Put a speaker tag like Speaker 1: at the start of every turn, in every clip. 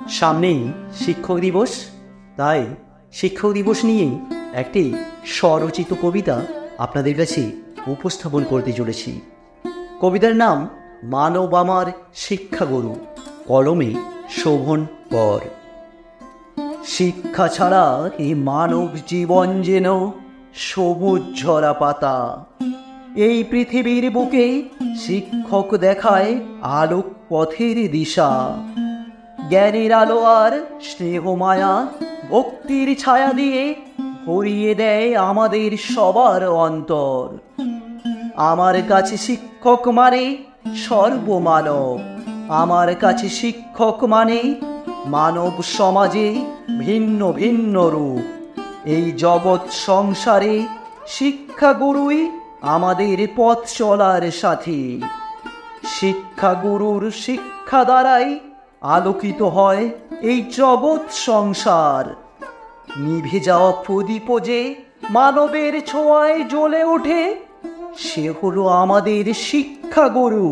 Speaker 1: সামনেই শিক্ষক দিবস, তাই শিক্ষক দিবস নিয়েই একটি স্বরচিত কবিতা আপনাদের কাছে উপস্থাপন করতে চলেছি। কবিতার নাম মানব আমার শিক্ষাগুরু, কলমে শোভন কর। শিক্ষা ছাড়া এই মানব জীবন যেন সবুজ ঝরা পাতা। এই পৃথিবীর বুকে শিক্ষক দেখায় আলোক পথের দিশা। জ্ঞানের আলো আর স্নেহ মায়া ভক্তির ছায়া দিয়ে ভরিয়ে দেয় আমাদের সবার অন্তর। আমার কাছে শিক্ষক মানে সর্বমানব, আমার কাছে শিক্ষক মানে মানব সমাজে ভিন্ন ভিন্ন রূপ। এই জগৎ সংসারে শিক্ষাগুরুই আমাদের পথ চলার সাথী। শিক্ষাগুরুর শিক্ষা দ্বারাই আলোকিত হয় এই জগৎ সংসার। নিভে যাওয়া প্রদীপ যে মানবের ছোঁয়ায় জ্বলে ওঠে, সে হলো আমাদের শিক্ষাগুরু।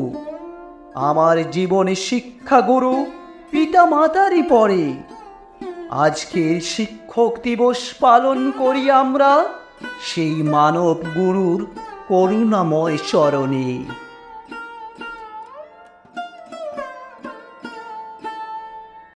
Speaker 1: আমার জীবনে শিক্ষাগুরু পিতা মাতারই পরে। আজকের শিক্ষক দিবস পালন করি আমরা সেই মানব গুরুর করুণাময় চরণে।